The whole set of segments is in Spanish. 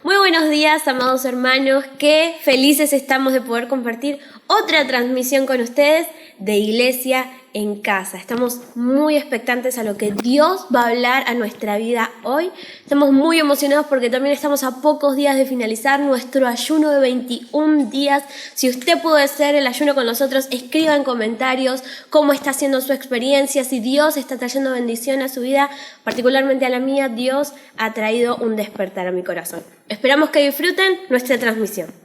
Muy buenos días, amados hermanos. Qué felices estamos de poder compartir otra transmisión con ustedes de Iglesia en Casa. Estamos muy expectantes a lo que Dios va a hablar a nuestra vida hoy. Estamos muy emocionados porque también estamos a pocos días de finalizar nuestro ayuno de 21 días. Si usted pudo hacer el ayuno con nosotros, escriba en comentarios cómo está siendo su experiencia, si Dios está trayendo bendición a su vida, particularmente a la mía. Dios ha traído un despertar a mi corazón. Esperamos que disfruten nuestra transmisión.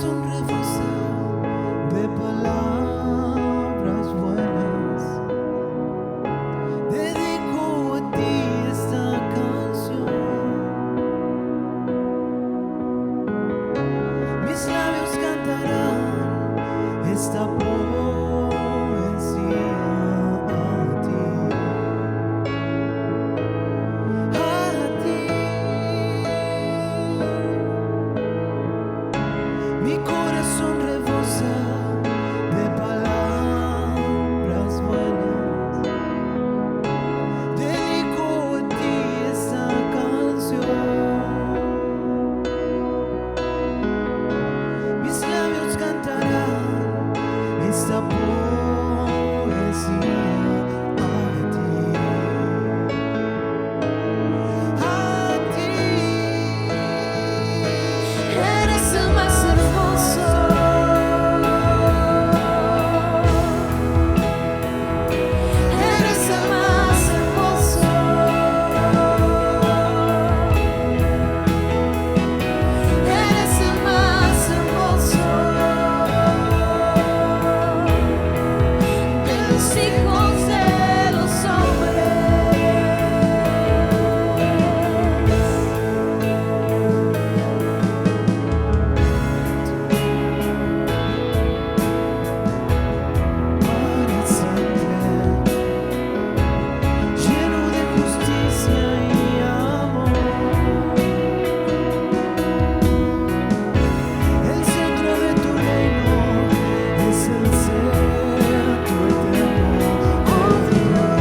corazón rebosa de palabras buenas. Dedico a ti esta canción. Mis labios cantarán esta poesía a ti. A ti. Mi corazón rebosa de palabras buenas. Dedico a ti esta canción. Mis labios cantarán esta poesía a ti. A ti. Eres el más hermoso. Eres el más hermoso. Eres el más hermoso de los hijos de los hombres. Para siempre, lleno de justicia y amor. El centro de tu reino es el centro eterno. Oh Dios,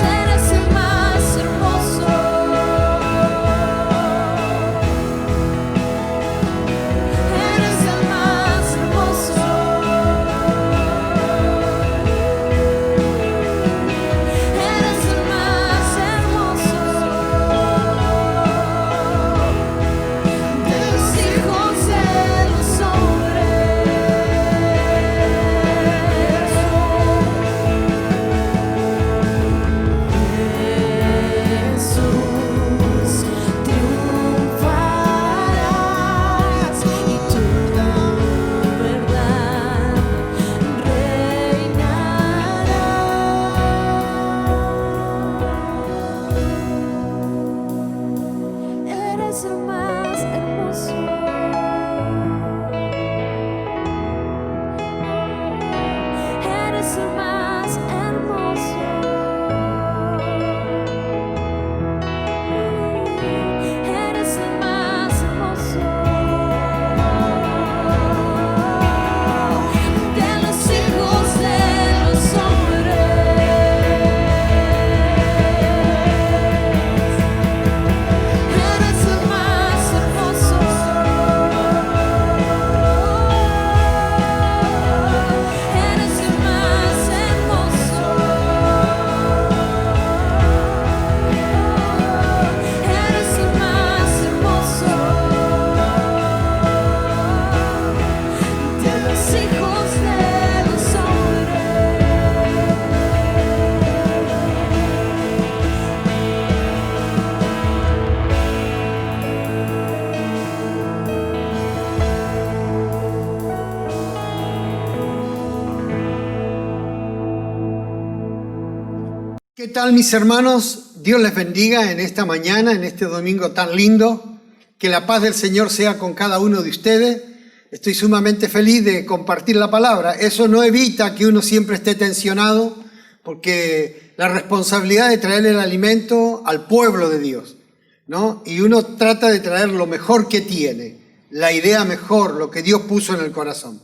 eres el más hermoso. Eres el más hermoso. Eres el más hermoso de los hijos de los hombres. Jesús, triunfarás y tu verdad reinará. Eres el más hermoso. Eres el más hermoso. Eres el más hermoso de los hijos de los hombres. Eres el más hermoso. Eres el más hermoso. Eres el más hermoso de los hijos de los hombres. ¿Qué tal, mis hermanos? Dios les bendiga en esta mañana, en este domingo tan lindo. Que la paz del Señor sea con cada uno de ustedes. Estoy sumamente feliz de compartir la palabra. Eso no evita que uno siempre esté tensionado, porque la responsabilidad de traer el alimento al pueblo de Dios, ¿no? Y uno trata de traer lo mejor que tiene, la idea mejor, lo que Dios puso en el corazón.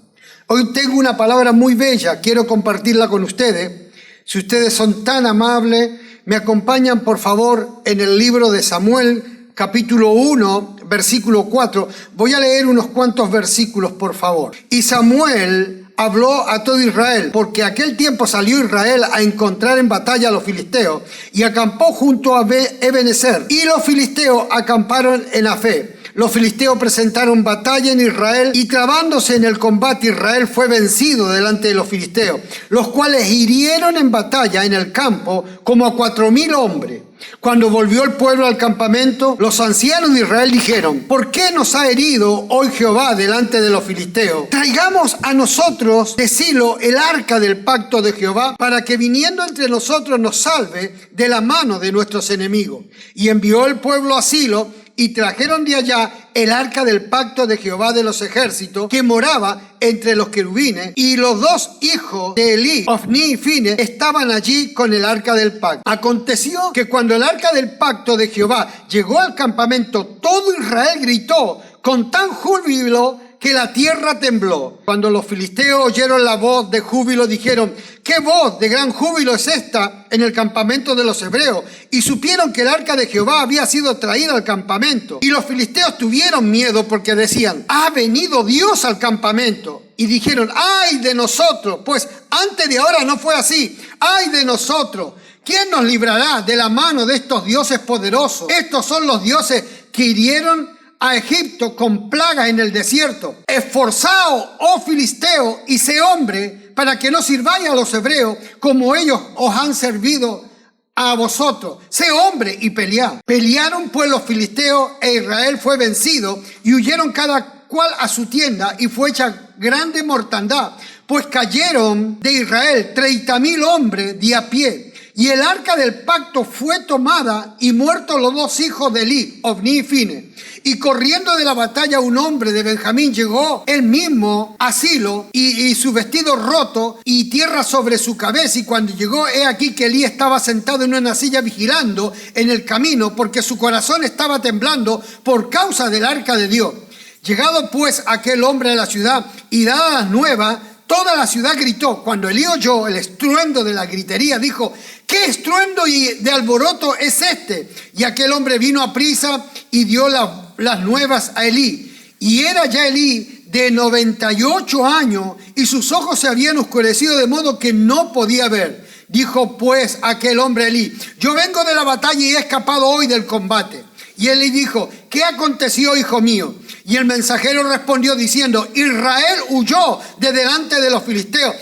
Hoy tengo una palabra muy bella, quiero compartirla con ustedes. Si ustedes son tan amables, me acompañan por favor en el libro de Samuel, capítulo 1, versículo 4. Voy a leer unos cuantos versículos, por favor. Y Samuel habló a todo Israel, porque aquel tiempo salió Israel a encontrar en batalla a los filisteos y acampó junto a Ebenezer. Y los filisteos acamparon en Afé. Los filisteos presentaron batalla en Israel y trabándose en el combate Israel fue vencido delante de los filisteos, los cuales hirieron en batalla en el campo como a 4.000 hombres. Cuando volvió el pueblo al campamento, los ancianos de Israel dijeron: ¿por qué nos ha herido hoy Jehová delante de los filisteos? Traigamos a nosotros de Silo el arca del pacto de Jehová, para que viniendo entre nosotros nos salve de la mano de nuestros enemigos. Y envió el pueblo a Silo, y trajeron de allá el arca del pacto de Jehová de los ejércitos, que moraba entre los querubines, y los dos hijos de Elí, Ofni y Fines, estaban allí con el arca del pacto. Aconteció que cuando el arca del pacto de Jehová llegó al campamento, todo Israel gritó con tan júbilo que la tierra tembló. Cuando los filisteos oyeron la voz de júbilo, dijeron: ¿qué voz de gran júbilo es esta en el campamento de los hebreos? Y supieron que el arca de Jehová había sido traída al campamento. Y los filisteos tuvieron miedo, porque decían: ha venido Dios al campamento. Y dijeron: ¡ay de nosotros! Pues antes de ahora no fue así. ¡Ay de nosotros! ¿Quién nos librará de la mano de estos dioses poderosos? Estos son los dioses que hirieron a Egipto con plagas en el desierto. Esforzaos, oh filisteo, y sé hombre, para que no sirváis a los hebreos como ellos os han servido a vosotros. Sé hombre y pelead. Pelearon pues los filisteos, e Israel fue vencido, y huyeron cada cual a su tienda, y fue hecha grande mortandad, pues cayeron de Israel 30,000 hombres de a pie. Y el arca del pacto fue tomada, y muertos los dos hijos de Elí, Ofni y Fines. Y corriendo de la batalla un hombre de Benjamín llegó él mismo a Silo, y su vestido roto y tierra sobre su cabeza. Y cuando llegó, he aquí que Elí estaba sentado en una silla vigilando en el camino, porque su corazón estaba temblando por causa del arca de Dios. Llegado pues aquel hombre a la ciudad y dadas las nuevas, toda la ciudad gritó. Cuando Elí oyó el estruendo de la gritería, dijo: ¿qué estruendo y de alboroto es este? Y aquel hombre vino a prisa y dio las nuevas a Elí. Y era ya Elí de 98 años, y sus ojos se habían oscurecido de modo que no podía ver. Dijo pues aquel hombre a Elí: yo vengo de la batalla y he escapado hoy del combate. Y Elí dijo: ¿qué aconteció, hijo mío? Y el mensajero respondió diciendo: Israel huyó de delante de los filisteos.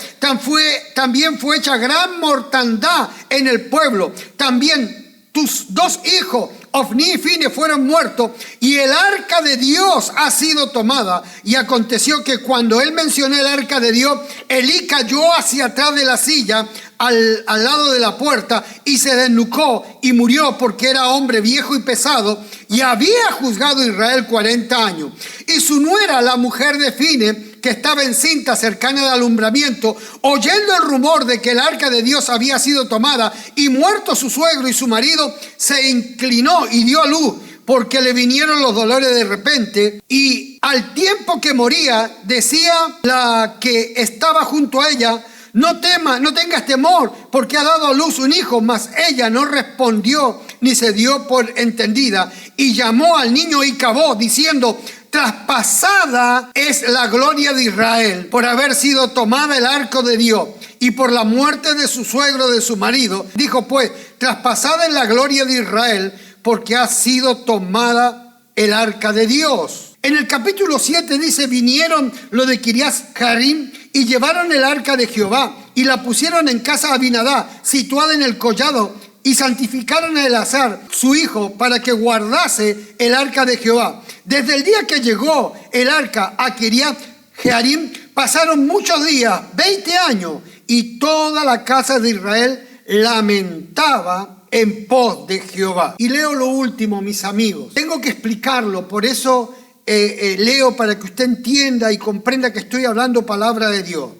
También fue hecha gran mortandad en el pueblo. También tus dos hijos, Ofni y Fines, fueron muertos, y el arca de Dios ha sido tomada. Y aconteció que cuando él mencionó el arca de Dios, Elí cayó hacia atrás de la silla, al lado de la puerta, y se desnucó y murió, porque era hombre viejo y pesado, y había juzgado a Israel 40 años. Y su nuera, la mujer de Fines, que estaba encinta cercana al alumbramiento, oyendo el rumor de que el arca de Dios había sido tomada y muerto su suegro y su marido, se inclinó y dio a luz, porque le vinieron los dolores de repente. Y al tiempo que moría, decía la que estaba junto a ella: no temas, no tengas temor, porque ha dado a luz un hijo. Mas ella no respondió ni se dio por entendida, y llamó al niño Icabod, diciendo: traspasada es la gloria de Israel por haber sido tomada el arca de Dios, y por la muerte de su suegro, de su marido. Dijo pues: traspasada es la gloria de Israel porque ha sido tomada el arca de Dios. En el capítulo 7 dice: vinieron los de Kiriat Jearim y llevaron el arca de Jehová y la pusieron en casa de Abinadab, situada en el collado, y santificaron a Eleazar, su hijo, para que guardase el arca de Jehová. Desde el día que llegó el arca a Kiriat Jearim, pasaron muchos días, 20 años, y toda la casa de Israel lamentaba en pos de Jehová. Y leo lo último, mis amigos. Tengo que explicarlo, por eso leo, para que usted entienda y comprenda que estoy hablando palabra de Dios.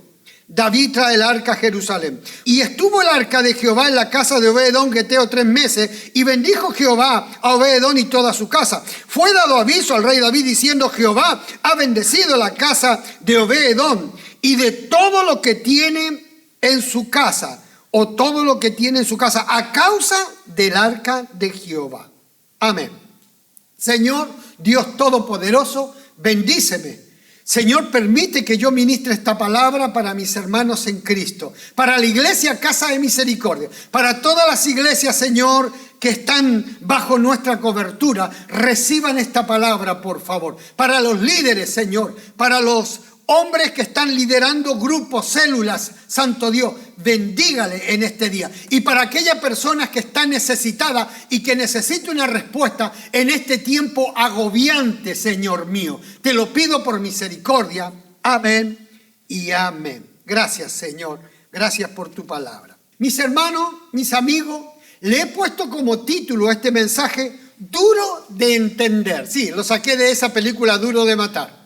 David trae el arca a Jerusalén. Y estuvo el arca de Jehová en la casa de Obed-edom geteo 3 meses, y bendijo Jehová a Obed-edom y toda su casa. Fue dado aviso al rey David diciendo: Jehová ha bendecido la casa de Obed-edom y de todo lo que tiene en su casa, o todo lo que tiene en su casa, a causa del arca de Jehová. Amén. Señor Dios Todopoderoso, bendíceme. Señor, permite que yo ministre esta palabra para mis hermanos en Cristo, para la iglesia Casa de Misericordia, para todas las iglesias, Señor, que están bajo nuestra cobertura. Reciban esta palabra, por favor. Para los líderes, Señor, para los hombres que están liderando grupos, células, santo Dios, bendígale en este día. Y para aquella persona que está necesitada y que necesita una respuesta en este tiempo agobiante, Señor mío, te lo pido por misericordia. Amén y amén. Gracias, Señor. Gracias por tu palabra. Mis hermanos, mis amigos, le he puesto como título a este mensaje duro de entender. Sí, lo saqué de esa película Duro de Matar.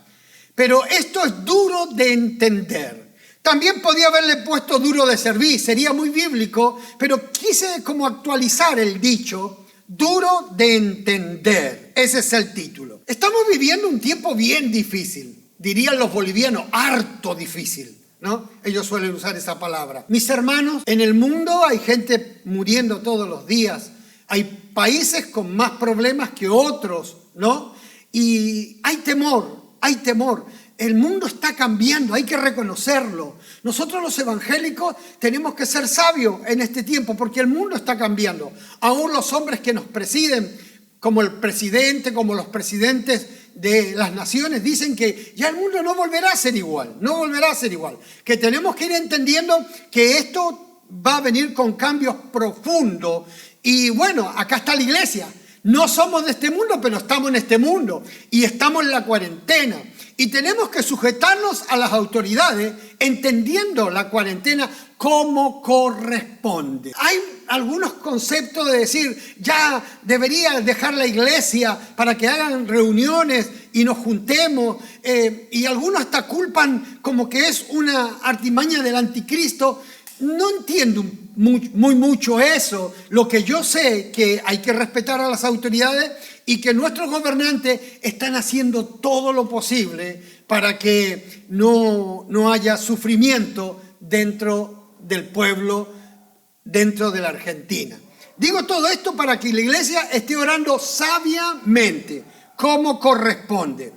Pero esto es duro de entender. También podía haberle puesto duro de servir, sería muy bíblico, pero quise como actualizar el dicho, duro de entender. Ese es el título. Estamos viviendo un tiempo bien difícil, dirían los bolivianos, harto difícil, ¿no? Ellos suelen usar esa palabra. Mis hermanos, en el mundo hay gente muriendo todos los días, hay países con más problemas que otros, ¿no? Y hay temor. Hay temor. El mundo está cambiando, hay que reconocerlo. Nosotros los evangélicos tenemos que ser sabios en este tiempo porque el mundo está cambiando. Aún los hombres que nos presiden, como el presidente, como los presidentes de las naciones, dicen que ya el mundo no volverá a ser igual, no volverá a ser igual. Que tenemos que ir entendiendo que esto va a venir con cambios profundos. Y bueno, acá está la iglesia. No somos de este mundo, pero estamos en este mundo y estamos en la cuarentena. Y tenemos que sujetarnos a las autoridades entendiendo la cuarentena como corresponde. Hay algunos conceptos de decir, ya debería dejar la iglesia para que hagan reuniones y nos juntemos. Y algunos hasta culpan como que es una artimaña del anticristo. No entiendo mucho eso. Lo que yo sé que hay que respetar a las autoridades y que nuestros gobernantes están haciendo todo lo posible para que no haya sufrimiento dentro del pueblo, dentro de la Argentina. Digo todo esto para que la iglesia esté orando sabiamente, como corresponde.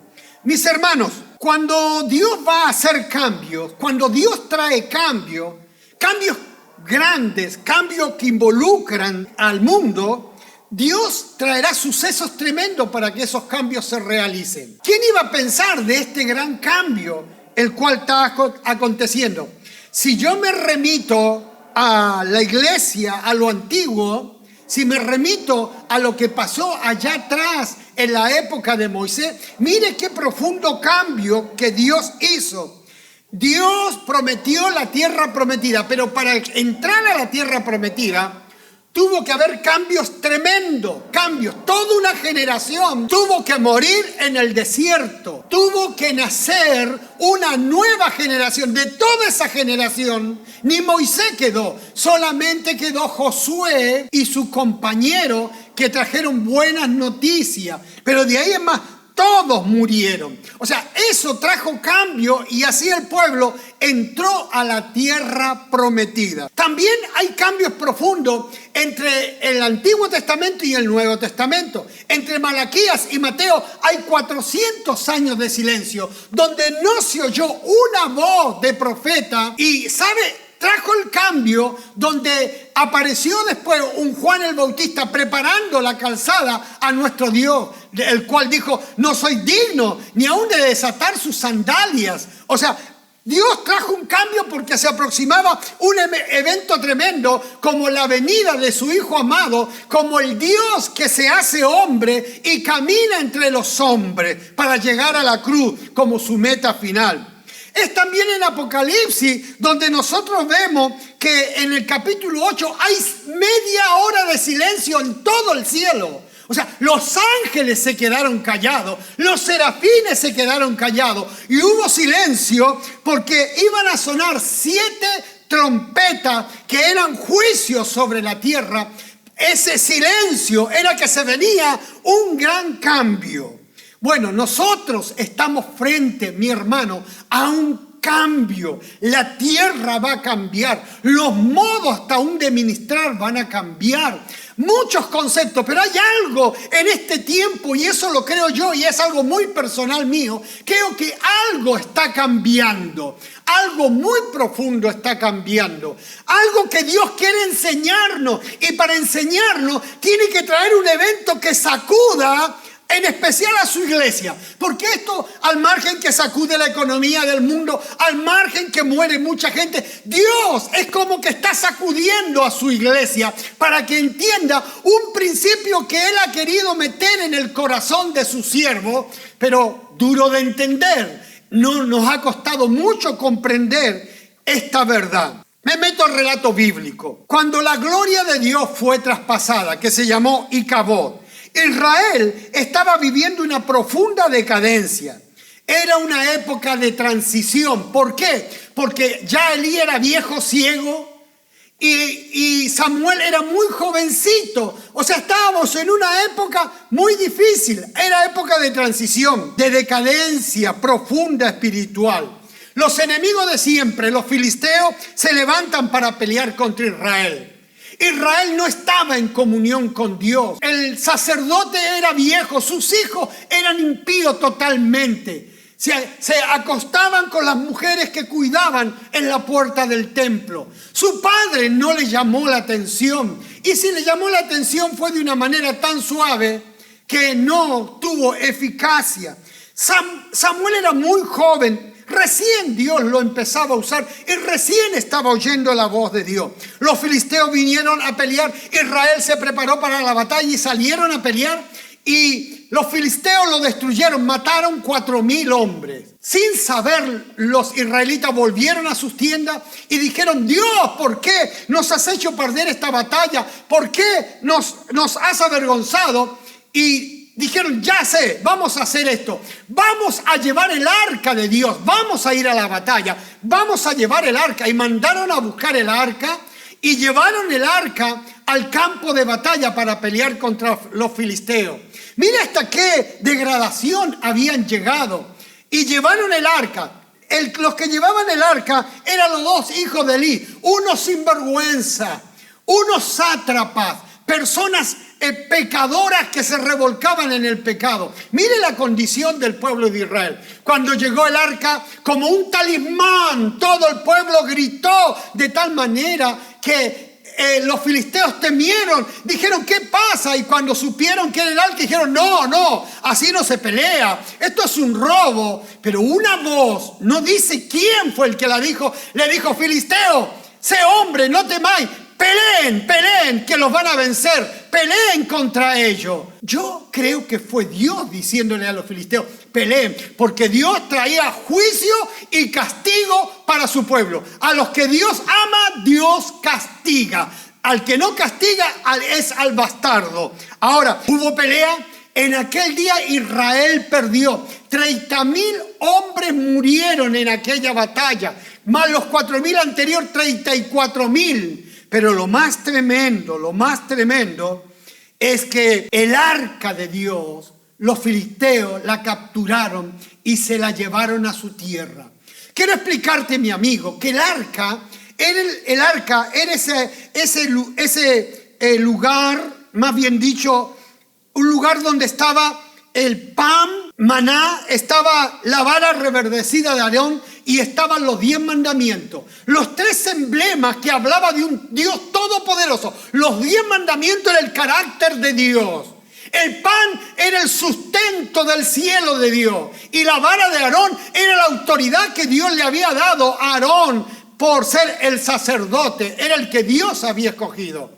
Mis hermanos, cuando Dios va a hacer cambios, cuando Dios trae cambios grandes, cambios que involucran al mundo, Dios traerá sucesos tremendos para que esos cambios se realicen. ¿Quién iba a pensar de este gran cambio el cual está aconteciendo? Si yo me remito a la iglesia, a lo antiguo, si me remito a lo que pasó allá atrás en la época de Moisés, mire qué profundo cambio que Dios hizo. Dios prometió la tierra prometida, pero para entrar a la tierra prometida tuvo que haber cambios tremendos, cambios. Toda una generación tuvo que morir en el desierto. Tuvo que nacer una nueva generación. De toda esa generación, ni Moisés quedó, solamente quedó Josué y su compañero que trajeron buenas noticias. Pero de ahí en más, todos murieron. O sea, eso trajo cambio y así el pueblo entró a la tierra prometida. También hay cambios profundos entre el Antiguo Testamento y el Nuevo Testamento. Entre Malaquías y Mateo hay 400 años de silencio, donde no se oyó una voz de profeta y, ¿sabe? Trajo el cambio donde apareció después un Juan el Bautista preparando la calzada a nuestro Dios, el cual dijo, no soy digno ni aún de desatar sus sandalias. O sea, Dios trajo un cambio porque se aproximaba un evento tremendo como la venida de su Hijo amado, como el Dios que se hace hombre y camina entre los hombres para llegar a la cruz como su meta final. Es también en Apocalipsis donde nosotros vemos que en el capítulo 8 hay media hora de silencio en todo el cielo. O sea, los ángeles se quedaron callados, los serafines se quedaron callados y hubo silencio porque iban a sonar 7 trompetas que eran juicios sobre la tierra. Ese silencio era que se venía un gran cambio. Bueno, nosotros estamos frente, mi hermano, a un cambio. La tierra va a cambiar. Los modos hasta aún de ministrar van a cambiar. Muchos conceptos, pero hay algo en este tiempo, y eso lo creo yo, y es algo muy personal mío. Creo que algo está cambiando. Algo muy profundo está cambiando. Algo que Dios quiere enseñarnos. Y para enseñarnos tiene que traer un evento que sacuda en especial a su iglesia, porque esto, al margen que sacude la economía del mundo, al margen que muere mucha gente, Dios es como que está sacudiendo a su iglesia para que entienda un principio que Él ha querido meter en el corazón de su siervo, pero duro de entender. No nos ha costado mucho comprender esta verdad. Me meto al relato bíblico. Cuando la gloria de Dios fue traspasada, que se llamó Icabod, Israel estaba viviendo una profunda decadencia. Era una época de transición. ¿Por qué? Porque ya Elí era viejo, ciego, y Samuel era muy jovencito. O sea, estábamos en una época muy difícil. Era época de transición, de decadencia profunda espiritual. Los enemigos de siempre, los filisteos, se levantan para pelear contra Israel. Israel no estaba en comunión con Dios. El sacerdote era viejo, sus hijos eran impíos totalmente. Se acostaban con las mujeres que cuidaban en la puerta del templo. Su padre no le llamó la atención. Y si le llamó la atención fue de una manera tan suave que no tuvo eficacia. Samuel era muy joven. Recién Dios lo empezaba a usar y recién estaba oyendo la voz de Dios. Los filisteos vinieron a pelear. Israel se preparó para la batalla y salieron a pelear. Y los filisteos lo destruyeron, mataron 4,000 hombres. Sin saber, los israelitas volvieron a sus tiendas y dijeron: Dios, ¿por qué nos has hecho perder esta batalla? ¿Por qué nos has avergonzado? Y dijeron: ya sé, vamos a hacer esto. Vamos a llevar el arca de Dios. Vamos a ir a la batalla. Vamos a llevar el arca. Y mandaron a buscar el arca y llevaron el arca al campo de batalla para pelear contra los filisteos. Mira hasta qué degradación habían llegado. Y llevaron el arca. Los que llevaban el arca eran los 2 hijos de Elí. Unos sinvergüenza, unos sátrapas, personas pecadoras que se revolcaban en el pecado. Mire la condición del pueblo de Israel. Cuando llegó el arca, como un talismán, todo el pueblo gritó de tal manera que los filisteos temieron, dijeron: ¿qué pasa? Y cuando supieron que era el arca, dijeron: no, así no se pelea, esto es un robo. Pero una voz, no dice quién fue el que la dijo, le dijo: filisteo, sé hombre, no temáis, peleen, que los van a vencer, peleen contra ellos. Yo creo que fue Dios diciéndole a los filisteos: peleen, porque Dios traía juicio y castigo para su pueblo. A los que Dios ama, Dios castiga. Al que no castiga es al bastardo. Ahora, hubo pelea. En aquel día Israel perdió. 30,000 hombres murieron en aquella batalla, más los 4,000 anteriores, 34,000. Pero lo más tremendo es que el arca de Dios, los filisteos la capturaron y se la llevaron a su tierra. Quiero explicarte, mi amigo, que el arca era ese lugar, más bien dicho, un lugar donde estaba el pan, maná, estaba la vara reverdecida de Aarón y estaban los 10 mandamientos. Los 3 emblemas que hablaba de un Dios todopoderoso. Los 10 mandamientos era el carácter de Dios. El pan era el sustento del cielo de Dios. Y la vara de Aarón era la autoridad que Dios le había dado a Aarón por ser el sacerdote. Era el que Dios había escogido.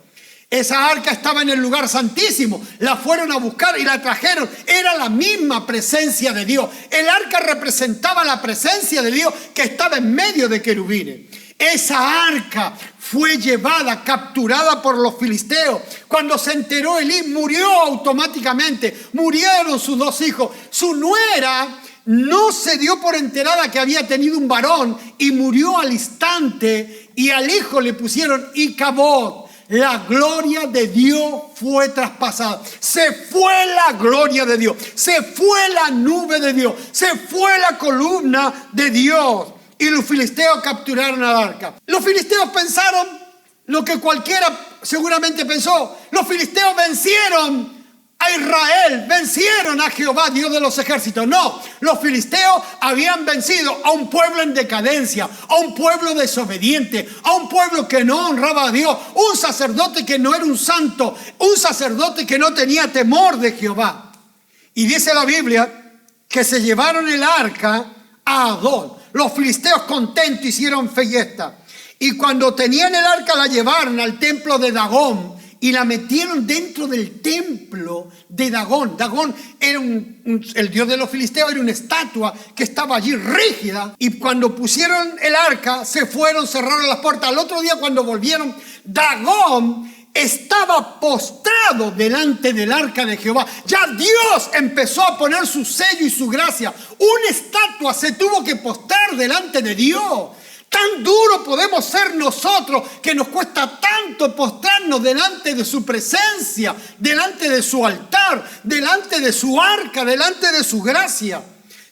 Esa arca estaba en el lugar santísimo. La fueron a buscar y la trajeron. Era la misma presencia de Dios. El arca representaba la presencia de Dios que estaba en medio de querubines. Esa arca fue llevada, capturada por los filisteos. Cuando se enteró Elí, murió automáticamente. Murieron sus 2 hijos. Su nuera no se dio por enterada que había tenido un varón y murió al instante. Y al hijo le pusieron Icabod. La gloria de Dios fue traspasada. Se fue la gloria de Dios. Se fue la nube de Dios. Se fue la columna de Dios. Y los filisteos capturaron al arca. Los filisteos pensaron lo que cualquiera seguramente pensó. Los filisteos vencieron a Israel, vencieron a Jehová, Dios de los ejércitos. No, los filisteos habían vencido a un pueblo en decadencia, a un pueblo desobediente, a un pueblo que no honraba a Dios, un sacerdote que no era un santo, un sacerdote que no tenía temor de Jehová. Y dice la Biblia que se llevaron el arca a Adón. Los filisteos contentos hicieron fiesta. Y cuando tenían el arca la llevaron al templo de Dagón y la metieron dentro del templo de Dagón. Dagón era el dios de los filisteos, era una estatua que estaba allí rígida. Y cuando pusieron el arca, se fueron, cerraron las puertas. Al otro día cuando volvieron, Dagón estaba postrado delante del arca de Jehová. Ya Dios empezó a poner su sello y su gracia. Una estatua se tuvo que postrar delante de Dios. Tan duro podemos ser nosotros que nos cuesta tanto postrarnos delante de su presencia, delante de su altar, delante de su arca, delante de su gracia.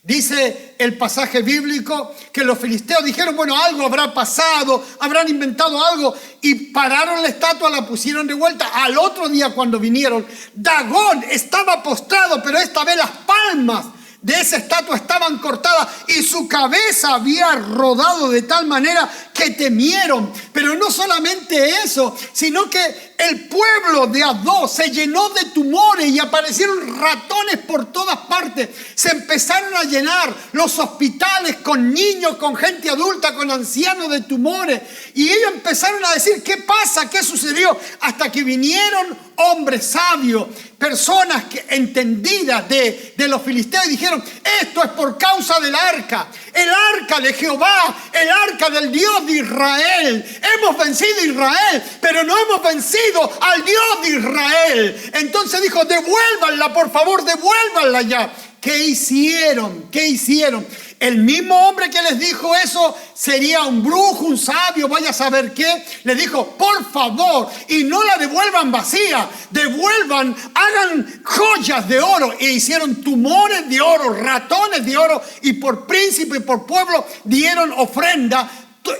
Dice el pasaje bíblico que los filisteos dijeron, bueno, algo habrá pasado, habrán inventado algo, y pararon la estatua, la pusieron de vuelta. Al otro día cuando vinieron, Dagón estaba postrado, pero esta vez las palmas de esa estatua estaban cortadas y su cabeza había rodado de tal manera que temieron. Pero no solamente eso, sino que el pueblo de Adón se llenó de tumores y aparecieron ratones por todas partes. Se empezaron a llenar los hospitales con niños, con gente adulta, con ancianos de tumores. Y ellos empezaron a decir, ¿qué pasa? ¿Qué sucedió? Hasta que vinieron hombres sabios, personas entendidas de los filisteos y dijeron, esto es por causa del arca. El arca de Jehová, el arca del Dios de Israel. Hemos vencido a Israel, pero no hemos vencido al Dios de Israel. Entonces dijo, devuélvanla, por favor, devuélvanla ya. ¿Qué hicieron? ¿Qué hicieron? El mismo hombre que les dijo eso sería un brujo, un sabio, vaya a saber qué. Les dijo, por favor, y no la devuelvan vacía, devuelvan, hagan joyas de oro. E hicieron tumores de oro, ratones de oro, y por príncipe y por pueblo dieron ofrenda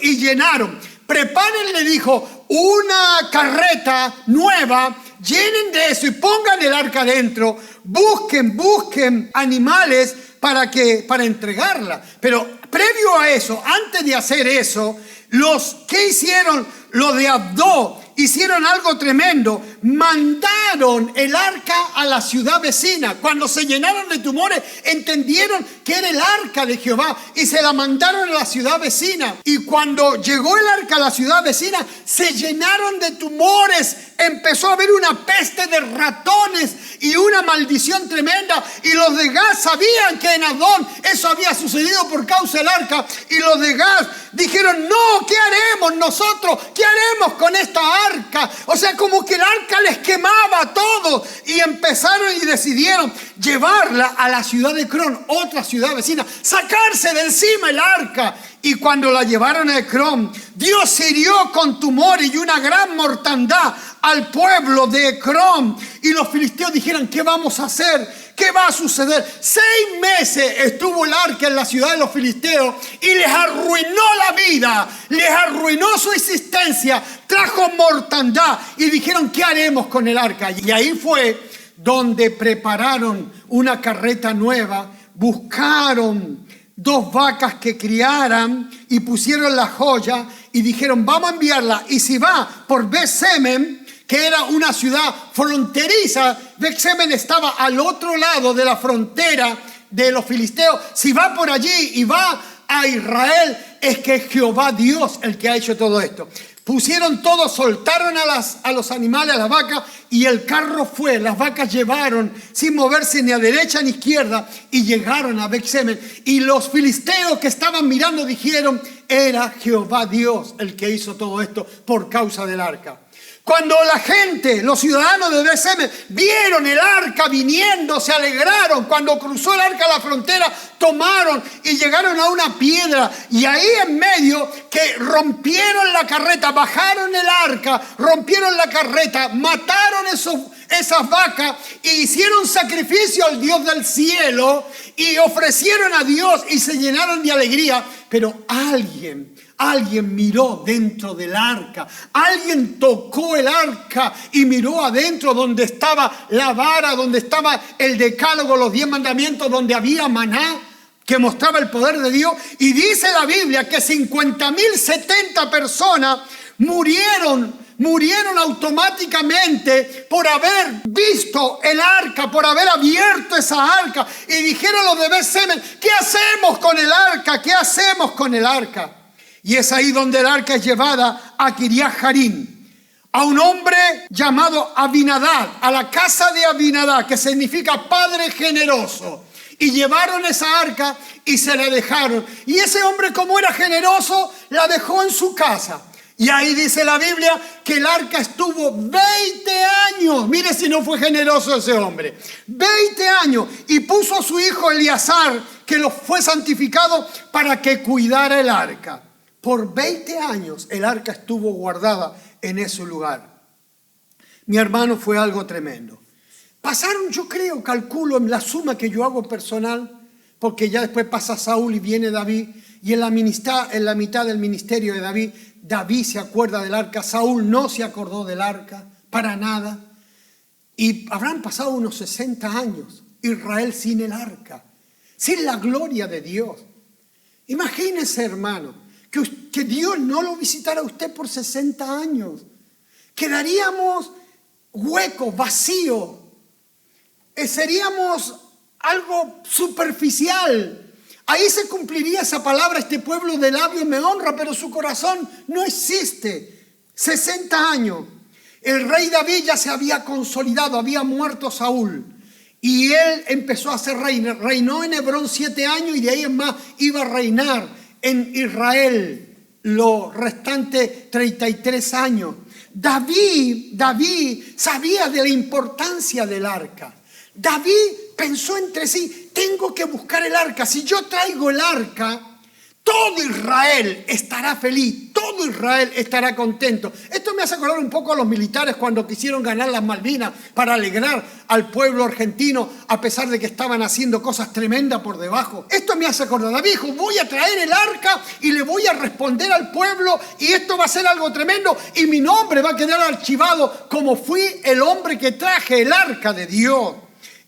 y llenaron. Preparen, le dijo, una carreta nueva, llenen de eso y pongan el arca dentro. Busquen animales para entregarla. Pero previo a eso, antes de hacer eso, los que hicieron lo de Abdó, hicieron algo tremendo. Mandaron el arca a la ciudad vecina. Cuando se llenaron de tumores, entendieron que era el arca de Jehová y se la mandaron a la ciudad vecina. Y cuando llegó el arca a la ciudad vecina, se llenaron de tumores. Empezó a haber una peste de ratones y una maldición tremenda. Y los de Gad sabían que en Adón eso había sucedido por causa del arca. Y los de Gad dijeron, no, ¿qué haremos nosotros? ¿Qué haremos con esta arca? O sea, como que el arca les quemaba todo. Y empezaron y decidieron llevarla a la ciudad de Ecrón, otra ciudad vecina, sacarse de encima el arca. Y cuando la llevaron a Ecrón, Dios hirió con tumores y una gran mortandad al pueblo de Ecrón. Y los filisteos dijeron, ¿qué vamos a hacer? ¿Qué va a suceder? 6 meses estuvo el arca en la ciudad de los filisteos y les arruinó la vida, les arruinó su existencia, trajo mortandad. Y dijeron, ¿qué haremos con el arca? Y ahí fue donde prepararon una carreta nueva, buscaron 2 vacas que criaran y pusieron la joya y dijeron, vamos a enviarla. Y si va por Bet-Semen, que era una ciudad fronteriza, Bet-Semen estaba al otro lado de la frontera de los filisteos. Si va por allí y va a Israel, es que es Jehová Dios el que ha hecho todo esto. Pusieron todo, soltaron a los animales, a las vacas, y el carro fue. Las vacas llevaron sin moverse ni a derecha ni a izquierda y llegaron a Bet-Semen. Y los filisteos que estaban mirando dijeron, era Jehová Dios el que hizo todo esto por causa del arca. Cuando la gente, los ciudadanos de Bet-Semen, vieron el arca viniendo, se alegraron. Cuando cruzó el arca la frontera, tomaron y llegaron a una piedra. Y ahí en medio que rompieron la carreta, bajaron el arca, rompieron la carreta, mataron esas vacas e hicieron sacrificio al Dios del cielo y ofrecieron a Dios y se llenaron de alegría. Pero alguien miró dentro del arca, alguien tocó el arca y miró adentro donde estaba la vara, donde estaba el decálogo, los 10 mandamientos, donde había maná que mostraba el poder de Dios. Y dice la Biblia que 50,070 personas murieron murieron automáticamente por haber visto el arca, por haber abierto esa arca. Y dijeron los de Bet-Semes: ¿qué hacemos con el arca? ¿Qué hacemos con el arca? Y es ahí donde el arca es llevada a Kiriat Jearim, a un hombre llamado Abinadab, a la casa de Abinadab, que significa padre generoso. Y llevaron esa arca y se la dejaron. Y ese hombre, como era generoso, la dejó en su casa. Y ahí dice la Biblia que el arca estuvo 20 años. Mire si no fue generoso ese hombre. 20 años. Y puso a su hijo Eleazar, que lo fue santificado, para que cuidara el arca. Por 20 años el arca estuvo guardada en ese lugar. Mi hermano, fue algo tremendo. Pasaron, yo creo, calculo en la suma que yo hago personal, porque ya después pasa Saúl y viene David, y en la mitad del ministerio de David, David se acuerda del arca, Saúl no se acordó del arca, para nada. Y habrán pasado unos 60 años, Israel sin el arca, sin la gloria de Dios. Imagínese, hermano, que Dios no lo visitara a usted por 60 años. Quedaríamos huecos, vacíos. Seríamos algo superficial. Ahí se cumpliría esa palabra: este pueblo de labios me honra, pero su corazón no existe. 60 años. El rey David ya se había consolidado, había muerto Saúl. Y él empezó a ser rey. Reinó en Hebrón 7 años y de ahí en más iba a reinar en Israel los restantes 33 años. David sabía de la importancia del arca. David pensó entre sí: tengo que buscar el arca. Si yo traigo el arca, todo Israel estará feliz, todo Israel estará contento. Esto me hace acordar un poco a los militares cuando quisieron ganar las Malvinas para alegrar al pueblo argentino, a pesar de que estaban haciendo cosas tremendas por debajo. Esto me hace acordar. David dijo: voy a traer el arca y le voy a responder al pueblo, y esto va a ser algo tremendo, y mi nombre va a quedar archivado como fui el hombre que traje el arca de Dios.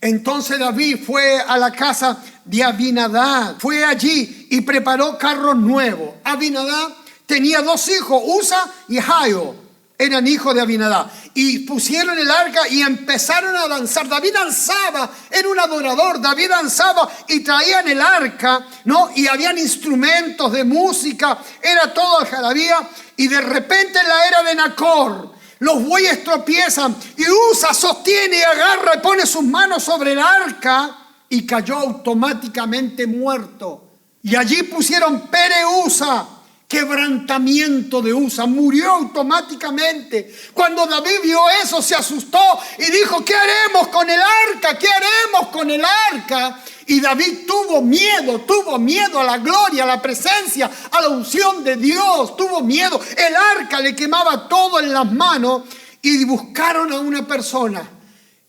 Entonces David fue a la casa de Abinadab, fue allí y preparó carros nuevos. Abinadab tenía 2 hijos, Usa y Ahio, eran hijos de Abinadab. Y pusieron el arca y empezaron a danzar. David danzaba, era un adorador. David danzaba y traían el arca, ¿no? Y habían instrumentos de música, era todo algarabía. Y de repente, en la era de Nacor, los bueyes tropiezan y Usa sostiene y agarra y pone sus manos sobre el arca y cayó automáticamente muerto. Y allí pusieron Pere Usa, quebrantamiento de Usa, murió automáticamente. Cuando David vio eso, se asustó y dijo: ¿qué haremos con el arca? ¿Qué haremos con el arca? Y David tuvo miedo a la gloria, a la presencia, a la unción de Dios, tuvo miedo. El arca le quemaba todo en las manos y buscaron a una persona.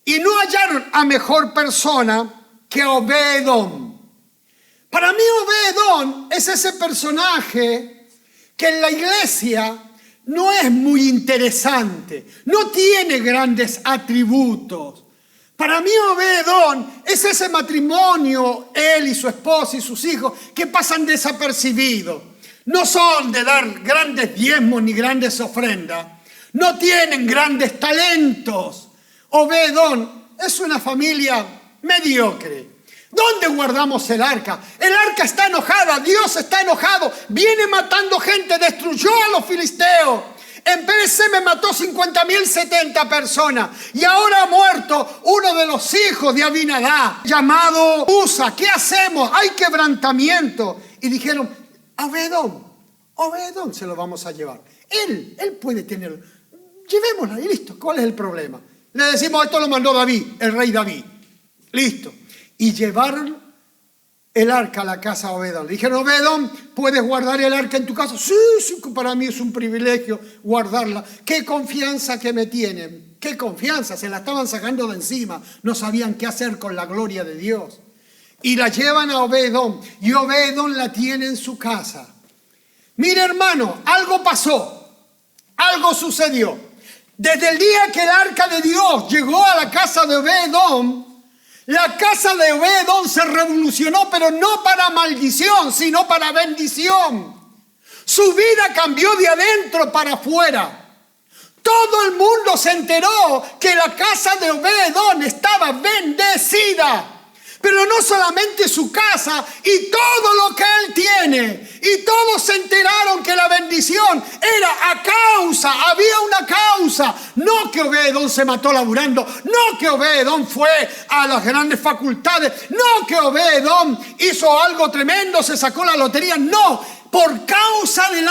Y no hallaron a mejor persona que a Obed-Edom. Para mí Obed-Edom es ese personaje que en la iglesia no es muy interesante, no tiene grandes atributos. Para mí Obed-Edom es ese matrimonio, él y su esposa y sus hijos, que pasan desapercibidos. No son de dar grandes diezmos ni grandes ofrendas. No tienen grandes talentos. Obed-Edom es una familia mediocre. ¿Dónde guardamos el arca? El arca está enojada, Dios está enojado, viene matando gente, destruyó a los filisteos. En Bet-Semes mató 70 personas y ahora ha muerto uno de los hijos de Abinadab, llamado Usa. ¿Qué hacemos? Hay quebrantamiento. Y dijeron: Obed-Edom se lo vamos a llevar. Él puede tenerlo. Llevémosla y listo. ¿Cuál es el problema? Le decimos: esto lo mandó David, el rey David. Listo. Y llevaron el arca a la casa de Obed-Edom. Le dijeron: Obed-Edom, ¿puedes guardar el arca en tu casa? Sí, para mí es un privilegio guardarla. Qué confianza que me tienen. Qué confianza, se la estaban sacando de encima. No sabían qué hacer con la gloria de Dios. Y la llevan a Obed-Edom. Y Obed-Edom la tiene en su casa. Mire, hermano, algo pasó. Algo sucedió. Desde el día que el arca de Dios llegó a la casa de Obed-Edom, la casa de Obed-Edom se revolucionó, pero no para maldición, sino para bendición. Su vida cambió de adentro para afuera. Todo el mundo se enteró que la casa de Obed-Edom estaba bendecida. Pero no solamente su casa y todo lo que él tiene. Y todos se enteraron que la bendición era había una causa. No que Obed-Edom se mató laburando, no que Obed-Edom fue a las grandes facultades, no que Obed-Edom hizo algo tremendo, se sacó la lotería, no. Por causa del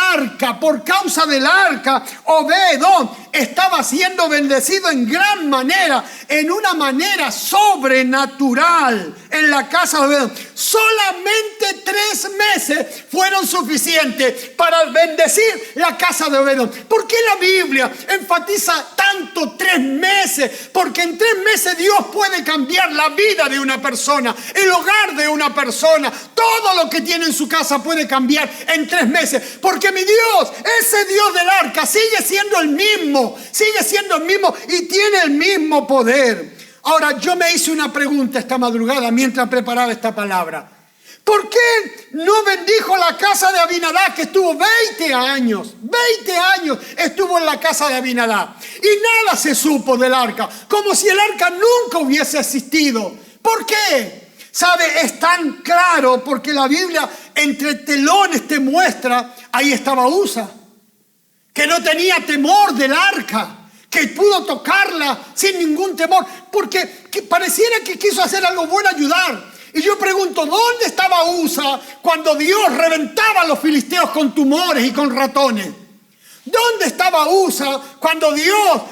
arca, Obed-Edom estaba siendo bendecido en gran manera, en una manera sobrenatural en la casa de Obed-Edom. Solamente 3 meses fueron suficientes para bendecir la casa de Obed-Edom. ¿Por qué la Biblia enfatiza tanto 3 meses? Porque en 3 meses Dios puede cambiar la vida de una persona, el hogar de una persona, todo lo que tiene en su casa puede cambiar en 3 meses. Porque mi Dios, ese Dios del arca, sigue siendo el mismo y tiene el mismo poder. Ahora, yo me hice una pregunta esta madrugada mientras preparaba esta palabra. ¿Por qué no bendijo la casa de Abinadab, que estuvo 20 años? 20 años estuvo en la casa de Abinadab y nada se supo del arca, como si el arca nunca hubiese existido. ¿Por qué? ¿Sabe? Es tan claro porque la Biblia entre telones te muestra, ahí estaba Usa, que no tenía temor del arca, que pudo tocarla sin ningún temor, porque pareciera que quiso hacer algo bueno, ayudar. Y yo pregunto, ¿dónde estaba Usa cuando Dios reventaba a los filisteos con tumores y con ratones? ¿Dónde estaba Usa cuando Dios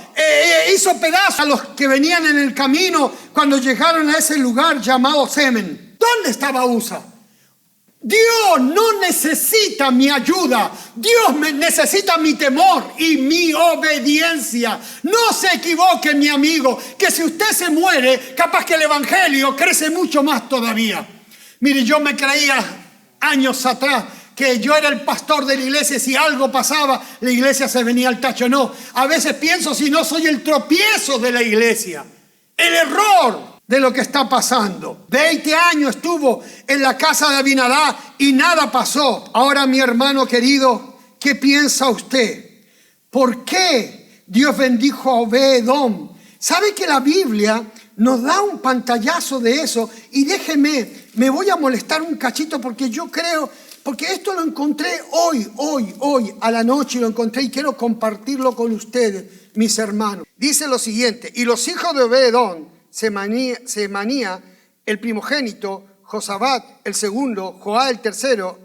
hizo pedazos a los que venían en el camino cuando llegaron a ese lugar llamado Semen? ¿Dónde estaba Usa? Dios no necesita mi ayuda. Dios necesita mi temor y mi obediencia. No se equivoque, mi amigo, que si usted se muere, capaz que el evangelio crece mucho más todavía. Mire, yo me creía años atrás que yo era el pastor de la iglesia y si algo pasaba, la iglesia se venía al tacho. No, a veces pienso si no soy el tropiezo de la iglesia, el error de lo que está pasando. 20 años estuvo en la casa de Abinadab y nada pasó. Ahora, mi hermano querido, ¿qué piensa usted? ¿Por qué Dios bendijo a Obed-Edom? ¿Sabe que la Biblia nos da un pantallazo de eso? Y déjeme, me voy a molestar un cachito porque yo creo, porque esto lo encontré hoy a la noche, lo encontré y quiero compartirlo con ustedes, mis hermanos. Dice lo siguiente: y los hijos de Obed-Edom, Semanía, el primogénito, Josabad, el segundo, Joá, el tercero,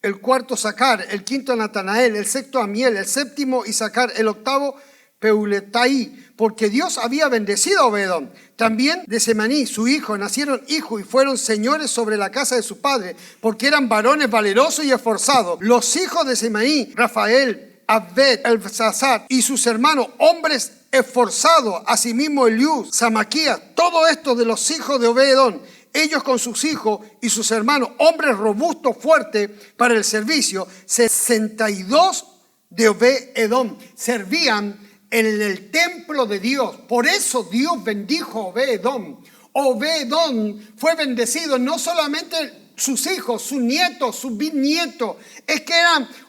el cuarto, Sacar, el quinto, Natanael, el sexto, Amiel, el séptimo, Isacar, el octavo, Peuletai, porque Dios había bendecido a Obed-Edom. También de Semaní, su hijo, nacieron hijos y fueron señores sobre la casa de su padre, porque eran varones valerosos y esforzados. Los hijos de Semaní, Rafael, Abed, Elzazar y sus hermanos, hombres esforzados, asimismo Eliú, Samaquías, todo esto de los hijos de Obed-Edom, ellos con sus hijos y sus hermanos, hombres robustos, fuertes para el servicio. 62 de Obed-Edom servían en el templo de Dios. Por eso Dios bendijo a Obed-Edom. Obed-Edom fue bendecido, no solamente sus hijos, sus nietos, sus bisnietos. Es que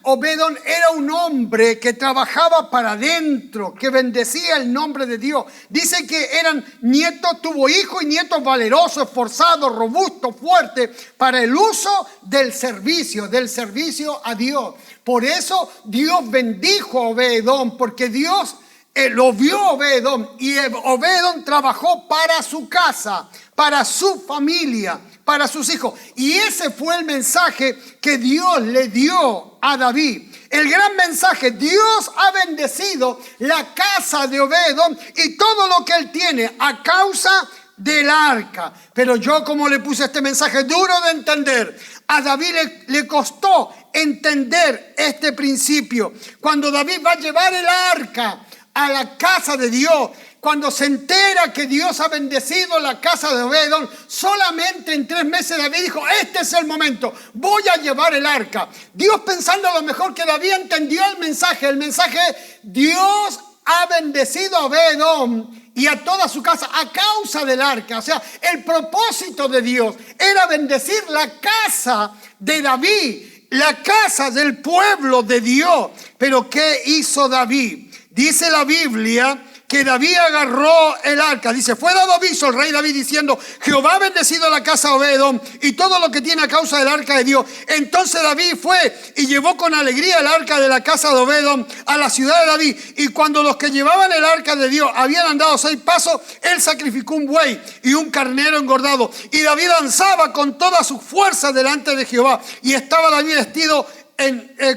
Obed-Edom era un hombre que trabajaba para adentro, que bendecía el nombre de Dios. Dice que eran nietos, tuvo hijos y nietos valerosos, esforzados, robustos, fuertes para el uso del servicio a Dios. Por eso Dios bendijo a Obed-Edom, porque Dios lo vio a Obed-Edom y Obed-Edom trabajó para su casa, para su familia, para sus hijos. Y ese fue el mensaje que Dios le dio a David. El gran mensaje: Dios ha bendecido la casa de Obed-Edom y todo lo que él tiene a causa del arca. Pero yo, como le puse este mensaje duro de entender, a David le costó entender este principio. Cuando David va a llevar el arca a la casa de Dios, cuando se entera que Dios ha bendecido la casa de Obed-Edom, solamente en 3 meses David dijo: este es el momento, voy a llevar el arca. Dios, pensando a lo mejor que David entendió el mensaje es: Dios ha bendecido a Obed-Edom y a toda su casa a causa del arca. O sea, el propósito de Dios era bendecir la casa de David, la casa del pueblo de Dios. Pero ¿qué hizo David? dice la Biblia que David agarró el arca. Dice, fue dado aviso el rey David diciendo, Jehová ha bendecido la casa de Obed-edom y todo lo que tiene a causa del arca de Dios. Entonces David fue y llevó con alegría el arca de la casa de Obed-edom a la ciudad de David. Y cuando los que llevaban el arca de Dios habían andado 6 pasos, él sacrificó un buey y un carnero engordado. Y David danzaba con toda su fuerza delante de Jehová. Y estaba David vestido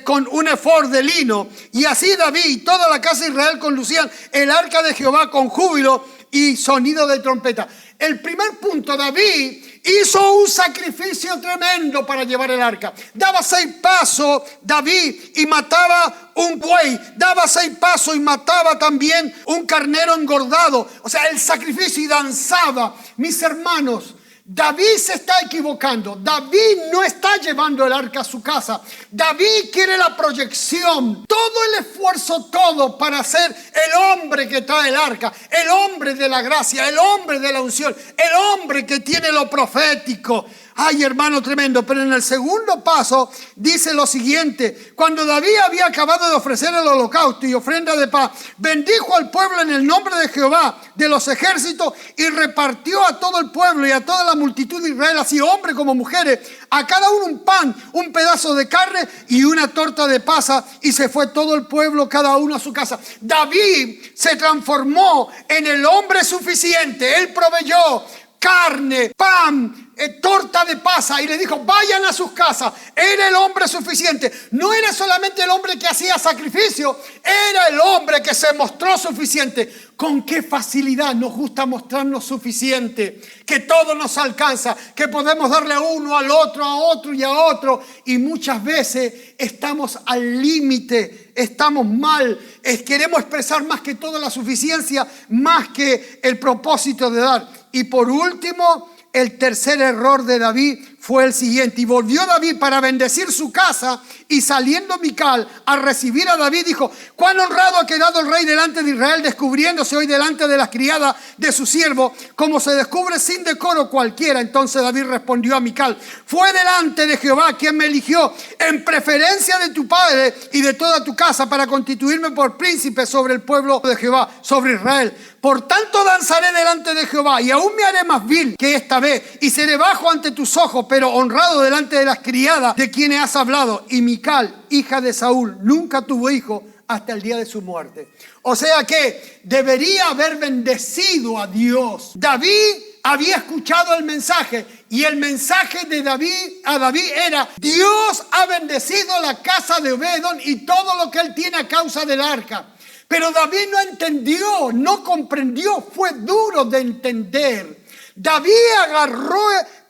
con un efod de lino. Y así David y toda la casa de Israel conducían el arca de Jehová con júbilo y sonido de trompeta. El primer punto, David hizo un sacrificio tremendo para llevar el arca. Daba 6 pasos David y mataba un buey. Daba 6 pasos y mataba también un carnero engordado. O sea, el sacrificio, y danzaba. Mis hermanos, David se está equivocando. David no está llevando el arca a su casa. David quiere la proyección, todo el esfuerzo, todo para ser el hombre que trae el arca, el hombre de la gracia, el hombre de la unción, el hombre que tiene lo profético. Ay, hermano, tremendo. Pero en el segundo paso dice lo siguiente: cuando David había acabado de ofrecer el holocausto y ofrenda de paz, bendijo al pueblo en el nombre de Jehová de los ejércitos y repartió a todo el pueblo y a toda la multitud de Israel, así hombres como mujeres, a cada uno un pan, un pedazo de carne y una torta de pasa, y se fue todo el pueblo, cada uno a su casa. David se transformó en el hombre suficiente. Él proveyó carne, pan, torta de pasa, y le dijo, vayan a sus casas. Era el hombre suficiente. No era solamente el hombre que hacía sacrificio, era el hombre que se mostró suficiente. Con qué facilidad nos gusta mostrarnos suficiente, que todo nos alcanza, que podemos darle a uno, al otro, a otro y a otro, y muchas veces estamos al límite, estamos mal, queremos expresar más que toda la suficiencia, más que el propósito de dar. Y por último, el tercer error de David fue el siguiente: y volvió David para bendecir su casa, y saliendo Mical a recibir a David, dijo, cuán honrado ha quedado el rey delante de Israel, descubriéndose hoy delante de las criadas de su siervo, como se descubre sin decoro cualquiera. Entonces David respondió a Mical, fue delante de Jehová quien me eligió en preferencia de tu padre y de toda tu casa para constituirme por príncipe sobre el pueblo de Jehová, sobre Israel. Por tanto danzaré delante de Jehová, y aún me haré más vil que esta vez, y seré bajo ante tus ojos, pero honrado delante de las criadas de quienes has hablado. Y Mical, hija de Saúl, nunca tuvo hijo hasta el día de su muerte. O sea que debería haber bendecido a Dios. David había escuchado el mensaje, y el mensaje de David a David era, Dios ha bendecido la casa de Obed-edom y todo lo que él tiene a causa del arca. Pero David no entendió, no comprendió, fue duro de entender. David agarró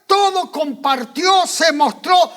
todo, compartió, se mostró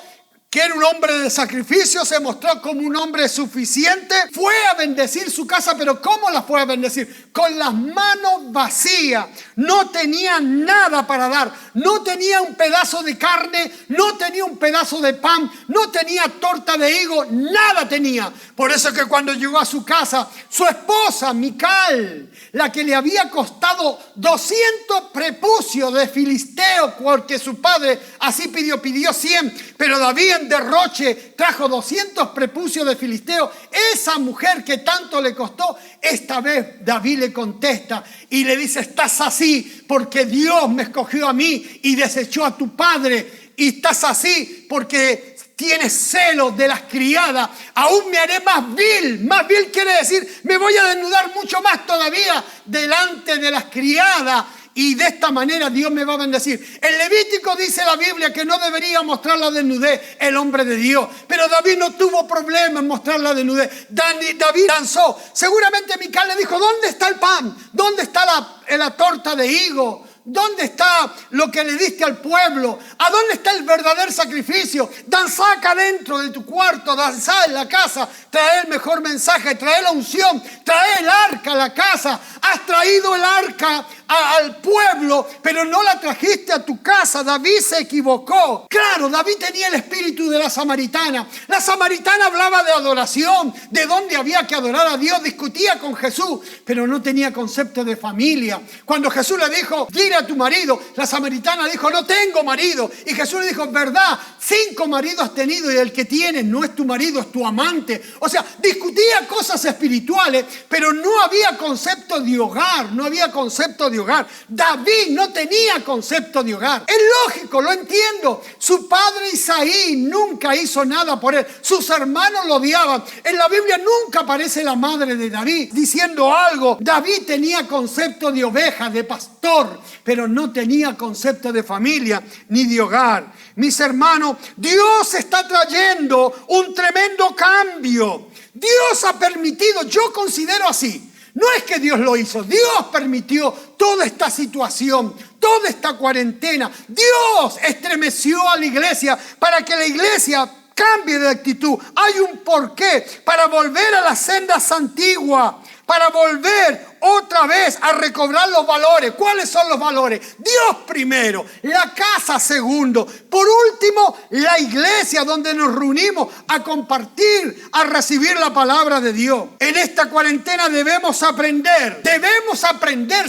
que era un hombre de sacrificio, se mostró como un hombre suficiente, fue a bendecir su casa. Pero ¿cómo la fue a bendecir? Con las manos vacías. No tenía nada para dar, no tenía un pedazo de carne, no tenía un pedazo de pan, no tenía torta de higo, nada tenía. Por eso que cuando llegó a su casa, su esposa Mical, la que le había costado 200 prepucios de filisteo, porque su padre así pidió 100, pero David en derroche trajo 200 prepucios de filisteo. Esa mujer que tanto le costó, esta vez David le contesta y le dice, estás así porque Dios me escogió a mí y desechó a tu padre, y estás así porque tienes celos de las criadas. Aún me haré más vil. Más vil quiere decir, me voy a desnudar mucho más todavía delante de las criadas. Y de esta manera Dios me va a bendecir. En Levítico dice la Biblia que no debería mostrar la desnudez el hombre de Dios. Pero David no tuvo problema en mostrar la desnudez. David danzó. Seguramente Mical le dijo, ¿dónde está el pan? ¿Dónde está la torta de higo? ¿Dónde está lo que le diste al pueblo? ¿A dónde está el verdadero sacrificio? Danzá acá dentro de tu cuarto, danzá en la casa, trae el mejor mensaje, trae la unción, trae el arca a la casa. Has traído el arca al pueblo, pero no la trajiste a tu casa. David se equivocó. Claro, David tenía el espíritu de la samaritana. La samaritana hablaba de adoración, de dónde había que adorar a Dios, discutía con Jesús, pero no tenía concepto de familia. Cuando Jesús le dijo, dile a tu marido, la samaritana dijo, no tengo marido. Y Jesús le dijo, verdad, 5 maridos has tenido y el que tienes no es tu marido, es tu amante. O sea, discutía cosas espirituales, pero no había concepto de hogar, no había concepto de hogar. David no tenía concepto de hogar. Es lógico, lo entiendo. Su padre Isaí nunca hizo nada por él. Sus hermanos lo odiaban. En la Biblia nunca aparece la madre de David diciendo algo. David tenía concepto de oveja, de pastor, pero no tenía concepto de familia ni de hogar. Mis hermanos, Dios está trayendo un tremendo cambio. Dios ha permitido, yo considero así, no es que Dios lo hizo, Dios permitió toda esta situación, toda esta cuarentena. Dios estremeció a la iglesia para que la iglesia cambie de actitud. Hay un porqué para volver a las sendas antiguas, para volver otra vez a recobrar los valores. ¿Cuáles son los valores? Dios primero, la casa segundo, por último la iglesia donde nos reunimos a compartir, a recibir la palabra de Dios. En esta cuarentena debemos aprender,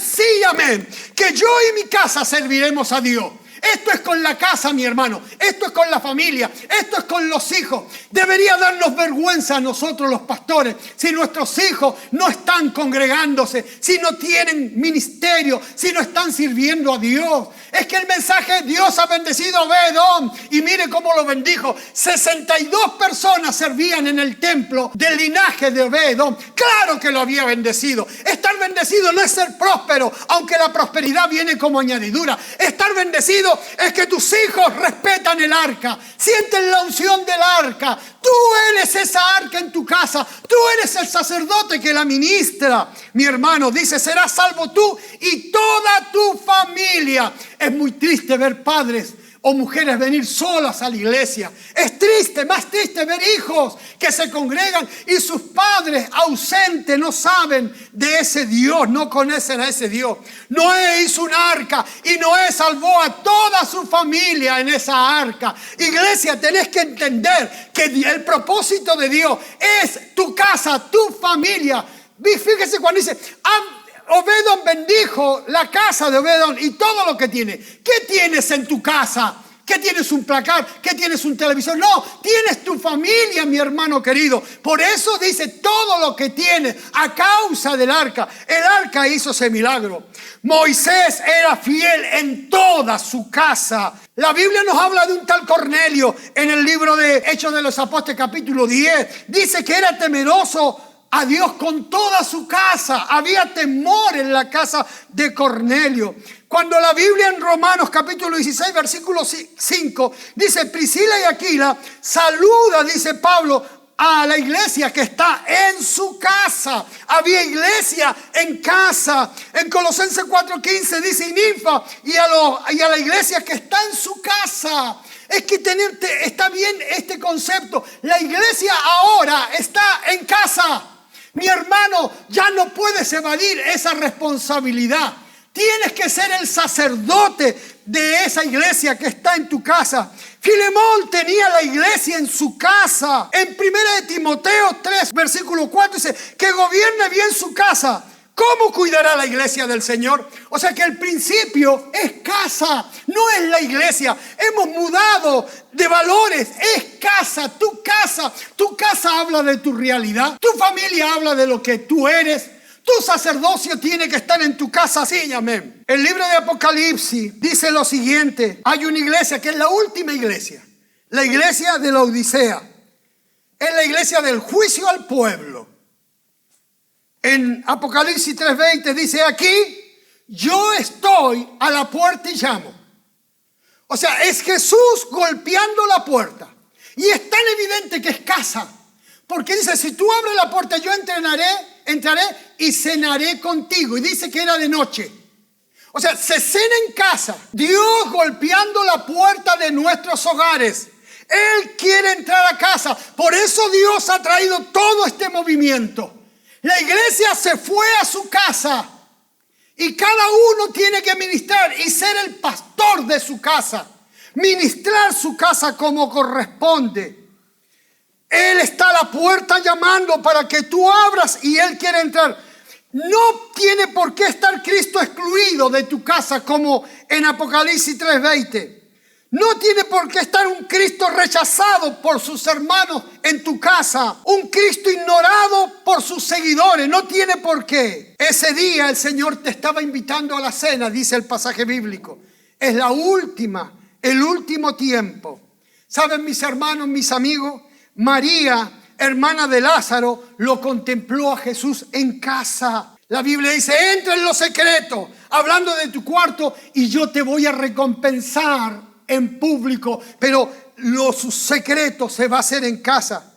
sí, amén, que yo y mi casa serviremos a Dios. Esto es con la casa, mi hermano. Esto es con la familia. Esto es con los hijos. Debería darnos vergüenza a nosotros los pastores si nuestros hijos no están congregándose, si no tienen ministerio, si no están sirviendo a Dios. Es que el mensaje, Dios ha bendecido a Obed-Edom y mire cómo lo bendijo. 62 personas servían en el templo del linaje de Obed-Edom. Claro que lo había bendecido. Estar bendecido no es ser próspero, aunque la prosperidad viene como añadidura. Estar bendecido es que tus hijos respetan el arca, sienten la unción del arca. Tú eres esa arca en tu casa, tú eres el sacerdote que la ministra. Mi hermano dice, serás salvo tú y toda tu familia. Es muy triste ver padres o mujeres venir solas a la iglesia. Es triste, más triste ver hijos que se congregan y sus padres ausentes, no saben de ese Dios, no conocen a ese Dios. Noé hizo un arca y Noé salvó a toda su familia en esa arca. Iglesia, tenés que entender que el propósito de Dios es tu casa, tu familia. Fíjese cuando dice, Obed-Edom bendijo la casa de Obed-Edom y todo lo que tiene. ¿Qué tienes en tu casa? ¿Qué tienes? ¿Un placar? ¿Qué tienes? ¿Un televisor? No, tienes tu familia, mi hermano querido. Por eso dice todo lo que tienes a causa del arca. El arca hizo ese milagro. Moisés era fiel en toda su casa. La Biblia nos habla de un tal Cornelio en el libro de Hechos de los Apóstoles capítulo 10. Dice que era temeroso a Dios con toda su casa. Había temor en la casa de Cornelio. Cuando la Biblia en Romanos capítulo 16 versículo 5 dice, Priscila y Aquila saluda, dice Pablo, a la iglesia que está en su casa. Había iglesia en casa. En Colosenses 4:15 dice, y Ninfa y a la iglesia que está en su casa. Es que está bien este concepto. La iglesia ahora está en casa. Mi hermano, ya no puedes evadir esa responsabilidad. Tienes que ser el sacerdote de esa iglesia que está en tu casa. Filemón tenía la iglesia en su casa. En 1 de Timoteo 3, versículo 4 dice, que gobierne bien su casa. ¿Cómo cuidará la iglesia del Señor? O sea que el principio es casa, no es la iglesia. Hemos mudado de valores, es casa. Tu casa habla de tu realidad. Tu familia habla de lo que tú eres. Tu sacerdocio tiene que estar en tu casa, sí, amén. El libro de Apocalipsis dice lo siguiente. Hay una iglesia que es la última iglesia. La iglesia de la Odisea. Es la iglesia del juicio al pueblo. En Apocalipsis 3:20 dice aquí, yo estoy a la puerta y llamo. O sea, es Jesús golpeando la puerta. Y es tan evidente que es casa. Porque dice, si tú abres la puerta, yo entraré y cenaré contigo. Y dice que era de noche. O sea, se cena en casa. Dios golpeando la puerta de nuestros hogares. Él quiere entrar a casa. Por eso Dios ha traído todo este movimiento. La iglesia se fue a su casa Y cada uno tiene que ministrar y ser el pastor de su casa. Ministrar su casa como corresponde. Él está a la puerta llamando para que tú abras y Él quiere entrar. No tiene por qué estar Cristo excluido de tu casa como en Apocalipsis 3:20. No tiene por qué estar un Cristo rechazado por sus hermanos en tu casa. Un Cristo ignorado por sus seguidores. No tiene por qué. Ese día el Señor te estaba invitando a la cena, dice el pasaje bíblico. Es la última, el último tiempo. ¿Saben mis hermanos, mis amigos? María, hermana de Lázaro, lo contempló a Jesús en casa. La Biblia dice, entra en lo secreto, hablando de tu cuarto, y yo te voy a recompensar en público, pero su secreto se va a hacer en casa.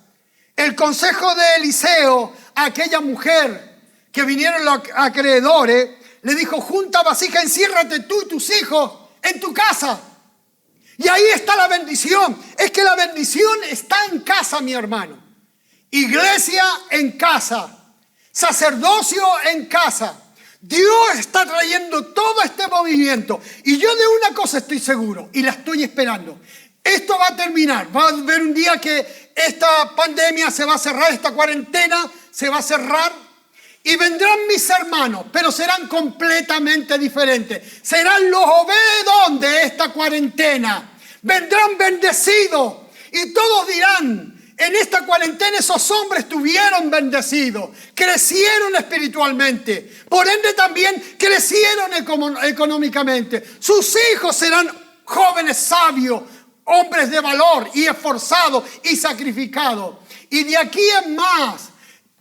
El consejo de Eliseo a aquella mujer que vinieron los acreedores, le dijo, junta vasija, enciérrate tú y tus hijos en tu casa. Y ahí está la bendición. Es que la bendición está en casa, mi hermano. Iglesia en casa. Sacerdocio en casa. Dios está trayendo todo este movimiento. Y yo de una cosa estoy seguro y la estoy esperando. Esto va a terminar. Va a haber un día que esta pandemia se va a cerrar, esta cuarentena se va a cerrar. Y vendrán mis hermanos, pero serán completamente diferentes. Serán los Obededom de esta cuarentena. Vendrán bendecidos. Y todos dirán, en esta cuarentena esos hombres estuvieron bendecidos, crecieron espiritualmente, por ende también crecieron económicamente. Sus hijos serán jóvenes sabios, hombres de valor y esforzados y sacrificados. Y de aquí en más,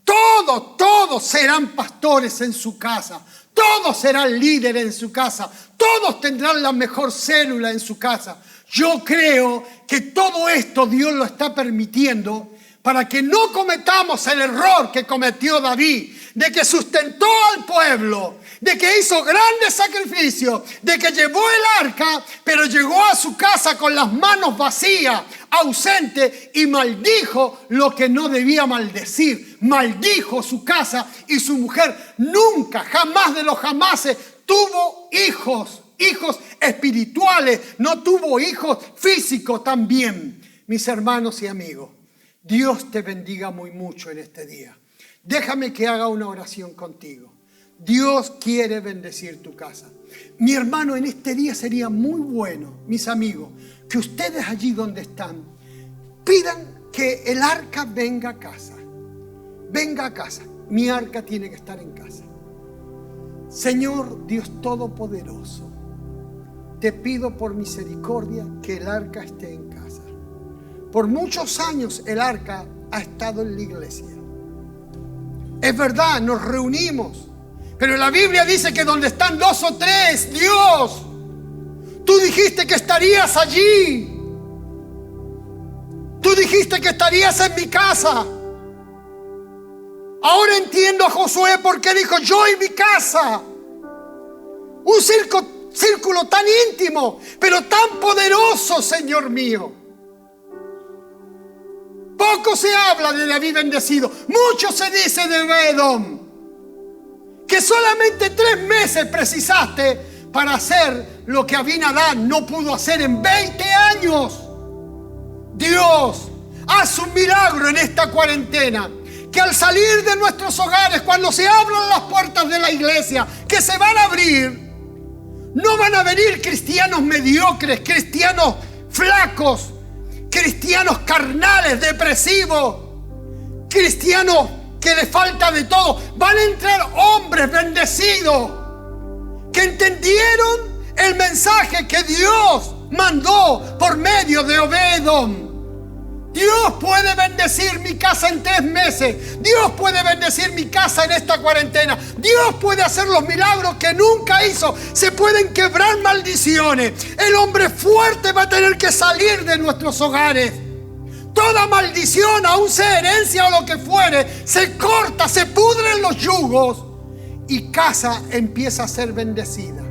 todos serán pastores en su casa, todos serán líderes en su casa, todos tendrán la mejor célula en su casa. Yo creo que todo esto Dios lo está permitiendo para que no cometamos el error que cometió David, de que sustentó al pueblo, de que hizo grandes sacrificios, de que llevó el arca, pero llegó a su casa con las manos vacías, ausente, y maldijo lo que no debía maldecir. Maldijo su casa y su mujer. Nunca, jamás de los jamases tuvo hijos espirituales, no tuvo hijos físicos también. Mis hermanos y amigos, Dios te bendiga muy mucho en este día. Déjame que haga una oración contigo. Dios quiere bendecir tu casa. Mi hermano, en este día sería muy bueno, mis amigos, que ustedes allí donde están, pidan que el arca venga a casa. Venga a casa. Mi arca tiene que estar en casa. Señor Dios Todopoderoso, te pido por misericordia que el arca esté en casa. Por muchos años el arca ha estado en la iglesia. Es verdad, nos reunimos, pero la Biblia dice que donde están 2 o 3, Dios, tú dijiste que estarías allí. Tú dijiste que estarías en mi casa. Ahora entiendo a Josué porque dijo, yo y mi casa. Un círculo tan íntimo, pero tan poderoso, Señor mío. Poco se habla de David bendecido, mucho se dice de Obededom, que solamente 3 meses precisaste para hacer lo que Abinadab no pudo hacer en 20 años. Dios, haz un milagro en esta cuarentena, que al salir de nuestros hogares, cuando se abran las puertas de la iglesia, que se van a abrir, no van a venir cristianos mediocres, cristianos flacos, cristianos carnales, depresivos, cristianos que les falta de todo. Van a entrar hombres bendecidos que entendieron el mensaje que Dios mandó por medio de Obededom. Dios puede bendecir mi casa en 3 meses. Dios puede bendecir mi casa en esta cuarentena. Dios puede hacer los milagros que nunca hizo. Se pueden quebrar maldiciones. El hombre fuerte va a tener que salir de nuestros hogares. Toda maldición, aun sea herencia o lo que fuere, se corta, se pudren los yugos y casa empieza a ser bendecida.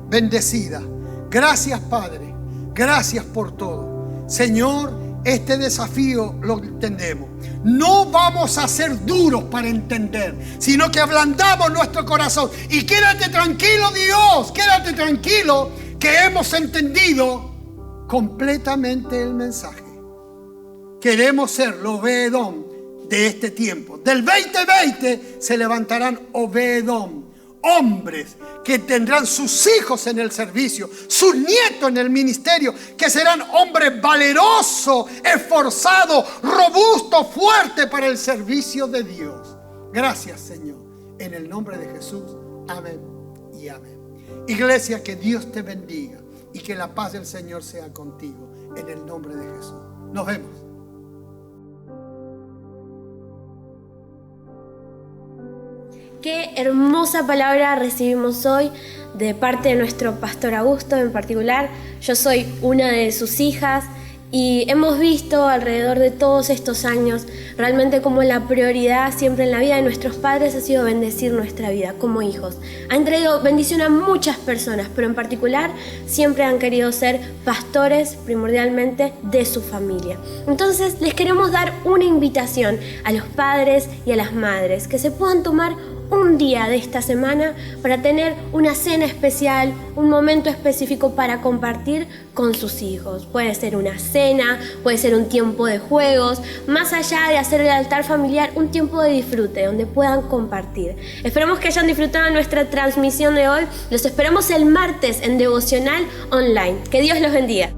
Bendecida. Gracias, Padre. Gracias por todo. Señor, este desafío lo entendemos. No vamos a ser duros para entender, sino que ablandamos nuestro corazón. Y quédate tranquilo, Dios, quédate tranquilo, que hemos entendido completamente el mensaje. Queremos ser los Obed-Edom de este tiempo. Del 2020 se levantarán Obed-Edom, hombres que tendrán sus hijos en el servicio, sus nietos en el ministerio, que serán hombres valerosos, esforzados, robustos, fuertes para el servicio de Dios. Gracias, Señor, en el nombre de Jesús. Amén y amén. Iglesia, que Dios te bendiga y que la paz del Señor sea contigo, en el nombre de Jesús. Nos vemos. Qué hermosa palabra recibimos hoy de parte de nuestro pastor Augusto en particular. Yo soy una de sus hijas y hemos visto alrededor de todos estos años realmente como la prioridad siempre en la vida de nuestros padres ha sido bendecir nuestra vida como hijos. Han traído bendición a muchas personas, pero en particular siempre han querido ser pastores primordialmente de su familia. Entonces les queremos dar una invitación a los padres y a las madres que se puedan tomar un día de esta semana para tener una cena especial, un momento específico para compartir con sus hijos. Puede ser una cena, puede ser un tiempo de juegos, más allá de hacer el altar familiar, un tiempo de disfrute donde puedan compartir. Esperamos que hayan disfrutado nuestra transmisión de hoy. Los esperamos el martes en Devocional Online. Que Dios los bendiga.